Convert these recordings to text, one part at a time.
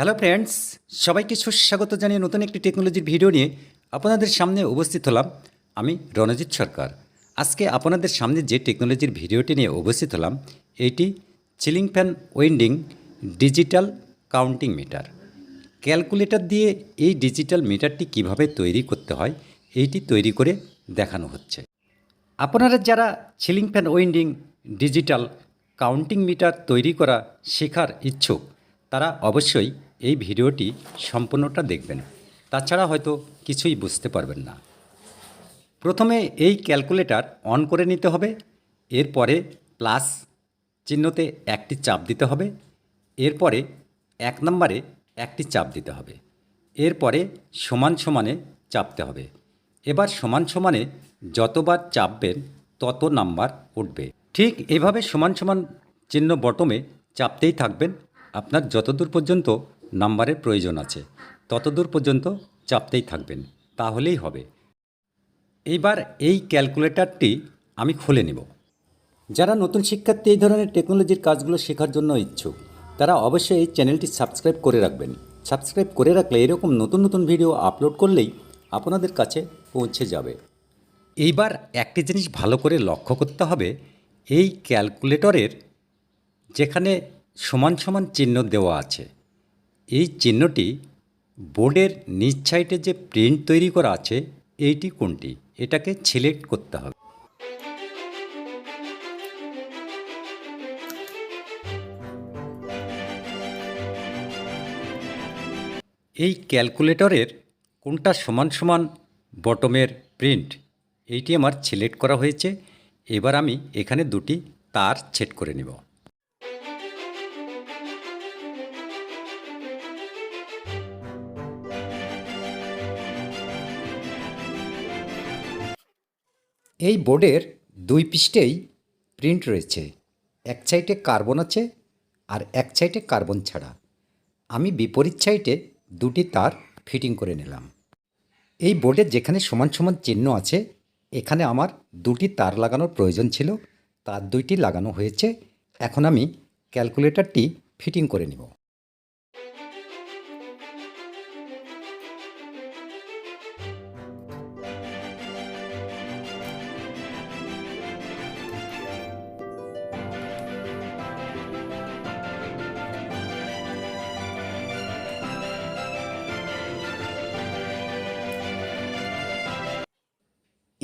Hello friends, সবাইকে সুস্বাগত জানিয়ে নতুন একটি টেকনোলজির ভিডিও নিয়ে আপনাদের সামনে উপস্থিত হলাম। আমি রণজিৎ সরকার। আজকে আপনাদের সামনে যে টেকনোলজির ভিডিওটি নিয়ে উপস্থিত হলাম, এটি ceiling fan winding digital counting meter. Calculator দিয়ে এই ডিজিটাল মিটারটি কিভাবে তৈরি করতে হয় এইটি তৈরি করে দেখানো হচ্ছে। আপনারা যারা ceiling fan winding digital counting meter তৈরি করা শেখার ইচ্ছুক, তারা অবশ্যই এই ভিডিওটি সম্পূর্ণটা দেখবেন, তাছাড়া হয়তো কিছুই বুঝতে পারবেন না। প্রথমে এই ক্যালকুলেটর অন করে নিতে হবে, এরপরে প্লাস চিহ্নতে একটি চাপ দিতে হবে, এরপরে 1 নম্বরে একটি চাপ দিতে হবে, এরপরে সমান সমানে চাপতে হবে। এবার সমান সমানে যতবার চাপবেন তত নাম্বার উঠবে। ঠিক এভাবে সমান সমান চিহ্ন বটমে চাপতেই থাকবেন। আপনার যতদূর পর্যন্ত নাম্বারের প্রয়োজন আছে ততদূর পর্যন্ত চাপতেই থাকবেন, তাহলেই হবে। এইবার এই ক্যালকুলেটরটি আমি খুলে নেব। যারা নতুন শিক্ষার্থী এই ধরনের টেকনোলজির কাজগুলো শেখার জন্য ইচ্ছুক, তারা অবশ্যই এই চ্যানেলটি সাবস্ক্রাইব করে রাখবেন। সাবস্ক্রাইব করে রাখলে এরকম নতুন নতুন ভিডিও আপলোড করলেই আপনাদের কাছে পৌঁছে যাবে। এইবার একটি জিনিস ভালো করে লক্ষ্য করতে হবে, এই ক্যালকুলেটরের যেখানে সমান সমান চিহ্ন দেওয়া আছে, এই চিহ্নটি বোর্ডের নিচ সাইডে যে প্রিন্ট তৈরি করা আছে এইটি কোনটি, এটাকে সিলেক্ট করতে হবে। এই ক্যালকুলেটরের কোনটা সমান সমান বটমের প্রিন্ট এইটি আমার সিলেক্ট করা হয়েছে। এবার আমি এখানে দুটি তার সেট করে নেব। এই বোর্ডের দুই পৃষ্ঠেই প্রিন্ট রয়েছে, এক সাইডে কার্বন আছে আর এক সাইডে কার্বন ছাড়া। আমি বিপরীত সাইডে দুটি তার ফিটিং করে নিলাম। এই বোর্ডের যেখানে সমান সমান চিহ্ন আছে এখানে আমার দুটি তার লাগানোর প্রয়োজন ছিল, তার দুইটি লাগানো হয়েছে। এখন আমি ক্যালকুলেটরটি ফিটিং করে নেব।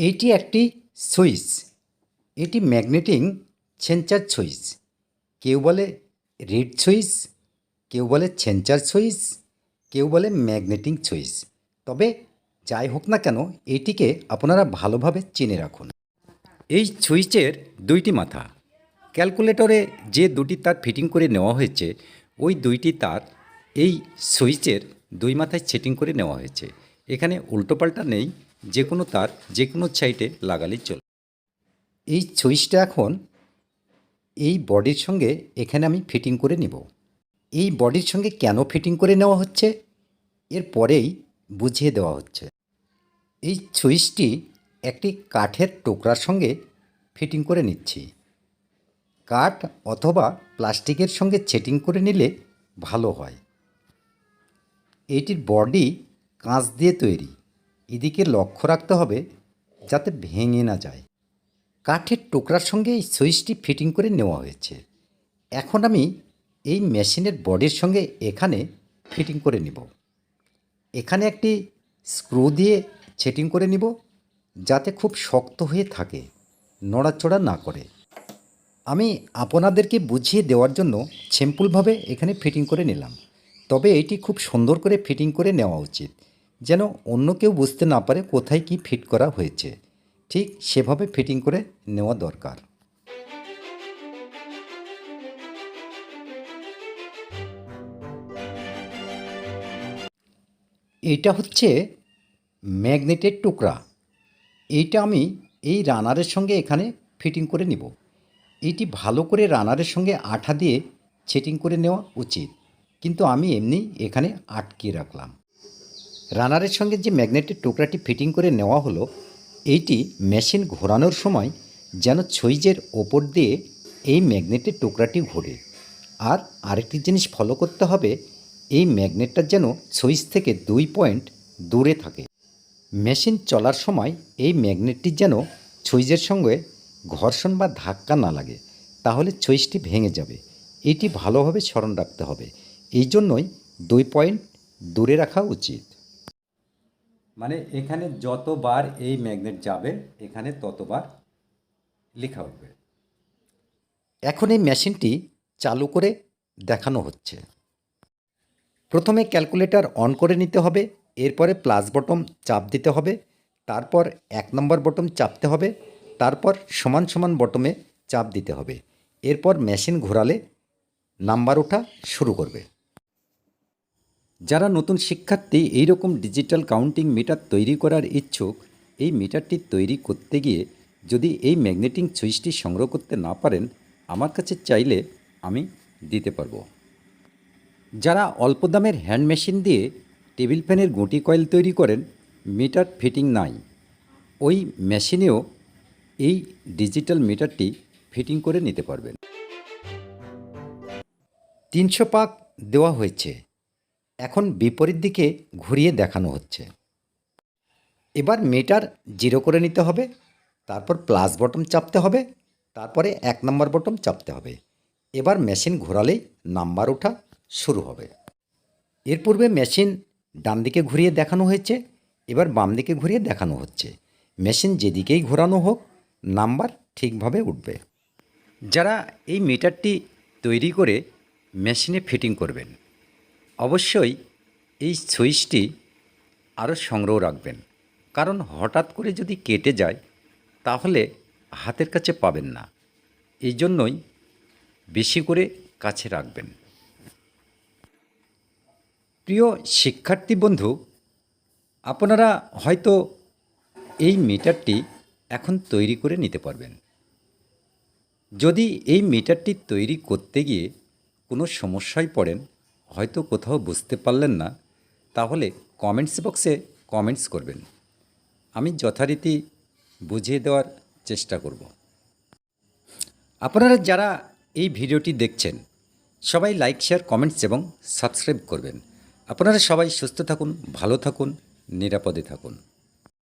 এটি একটি সুইচ, এটি ম্যাগনেটিং সেন্সার সুইচ। কেউ বলে রিড সুইচ, কেউ বলে সেন্সার সুইচ, কেউ বলে ম্যাগনেটিং সুইচ। তবে যাই হোক না কেন এটিকে আপনারা ভালোভাবে চিনে রাখুন। এই সুইচের দুইটি মাথা, ক্যালকুলেটরে যে দুটি তার ফিটিং করে নেওয়া হয়েছে ওই দুইটি তার এই সুইচের দুই মাথায় সেটিং করে নেওয়া হয়েছে। এখানে উল্টোপাল্টা নেই, যে কোনো তার যে কোনো সাইডে লাগালেই চলে। এই সুইচটা এখন এই বডির সঙ্গে এখানে আমি ফিটিং করে নেব। এই বডির সঙ্গে কেন ফিটিং করে নেওয়া হচ্ছে এর পরেই বুঝিয়ে দেওয়া হচ্ছে। এই সুইচটি একটি কাঠের টুকরার সঙ্গে ফিটিং করে নিচ্ছি। কাঠ অথবা প্লাস্টিকের সঙ্গে সেটিং করে নিলে ভালো হয়। এইটির বডি কাঁচ দিয়ে তৈরি, এদিকে লক্ষ্য রাখতে হবে যাতে ভেঙে না যায়। কাঠের টুকরার সঙ্গে এই সুইচটি ফিটিং করে নেওয়া হয়েছে। এখন আমি এই মেশিনের বডির সঙ্গে এখানে ফিটিং করে নিব। এখানে একটি স্ক্রু দিয়ে সেটিং করে নিব যাতে খুব শক্ত হয়ে থাকে, নড়াচড়া না করে। আমি আপনাদেরকে বুঝিয়ে দেওয়ার জন্য সিম্পলভাবে এখানে ফিটিং করে নিলাম, তবে এটি খুব সুন্দর করে ফিটিং করে নেওয়া উচিত, যেন অন্য কেউ বুঝতে না পারে কোথায় কি ফিট করা হয়েছে। ঠিক সেভাবে ফিটিং করে নেওয়া দরকার। এইটা হচ্ছে ম্যাগনেটের টুকরা, এইটা আমি এই রানারের সঙ্গে এখানে ফিটিং করে নিব। এটি ভালো করে রানারের সঙ্গে আঠা দিয়ে সেটিং করে নেওয়া উচিত, কিন্তু আমি এমনি এখানে আটকে রাখলাম। রানারের সঙ্গে যে ম্যাগনেটের টুকরাটি ফিটিং করে নেওয়া হলো, এইটি মেশিন ঘোরানোর সময় যেন সুইচের ওপর দিয়ে এই ম্যাগনেটের টুকরাটি ঘোরে। আর আরেকটি জিনিস ফলো করতে হবে, এই ম্যাগনেটটা যেন সুইচ থেকে 2 পয়েন্ট দূরে থাকে। মেশিন চলার সময় এই ম্যাগনেটটি যেন সুইচের সঙ্গে ঘর্ষণ বা ধাক্কা না লাগে, তাহলে সুইচটি ভেঙে যাবে। এটি ভালোভাবে স্মরণ রাখতে হবে। এই জন্যই 2 পয়েন্ট দূরে রাখা উচিত। মানে এখানে যতবার এই ম্যাগনেট যাবে এখানে ততবার লেখা উঠবে। এখন এই মেশিনটি চালু করে দেখানো হচ্ছে। প্রথমে ক্যালকুলেটর অন করে নিতে হবে, এরপরে প্লাস বটন চাপ দিতে হবে, তারপর 1 নম্বর বটন চাপতে হবে, তারপর সমান সমান বটমে চাপ দিতে হবে। এরপর মেশিন ঘোরালে নাম্বার ওঠা শুরু করবে। যারা নতুন শিক্ষার্থী এই রকম ডিজিটাল কাউন্টিং মিটার তৈরি করার ইচ্ছুক, এই মিটারটি তৈরি করতে গিয়ে যদি এই ম্যাগনেটিং সুইচটি সংগ্রহ করতে না পারেন, আমার কাছে চাইলে আমি দিতে পারবো। যারা অল্প দামের হ্যান্ড মেশিন দিয়ে টেবিল ফ্যানের গুটি কয়েল তৈরি করেন, মিটার ফিটিং নাই, ওই মেশিনেও এই ডিজিটাল মিটারটি ফিটিং করে নিতে পারবেন। 300 পাক দেওয়া হয়েছে, এখন বিপরীত দিকে ঘুরিয়ে দেখানো হচ্ছে। এবার মিটার 0 করে নিতে হবে, তারপর প্লাস বটন চাপতে হবে, তারপরে 1 নম্বর বটন চাপতে হবে। এবার মেশিন ঘোরালেই নাম্বার ওঠা শুরু হবে। এর পূর্বে মেশিন ডান দিকে ঘুরিয়ে দেখানো হয়েছে, এবার বাম দিকে ঘুরিয়ে দেখানো হচ্ছে। মেশিন যেদিকেই ঘোরানো হোক নাম্বার ঠিকভাবে উঠবে। যারা এই মিটারটি তৈরি করে মেশিনে ফিটিং করবেন, অবশ্যই এই সুইচটি আরও সংগ্রহ রাখবেন, কারণ হঠাৎ করে যদি কেটে যায় তাহলে হাতের কাছে পাবেন না। এই জন্যই বেশি করে কাছে রাখবেন। প্রিয় শিক্ষার্থী বন্ধু, আপনারা হয়তো এই মিটারটি এখন তৈরি করে নিতে পারবেন। যদি এই মিটারটি তৈরি করতে গিয়ে কোনো সমস্যায় পড়েন, হয়তো কোথাও বুঝতে পারলেন না, তাহলে কমেন্টস বক্সে কমেন্টস করবেন, আমি যথারীতি বুঝিয়ে দেওয়ার চেষ্টা করব। আপনারা যারা এই ভিডিওটি দেখছেন সবাই লাইক, শেয়ার, কমেন্টস এবং সাবস্ক্রাইব করবেন। আপনারা সবাই সুস্থ থাকুন, ভালো থাকুন, নিরাপদে থাকুন।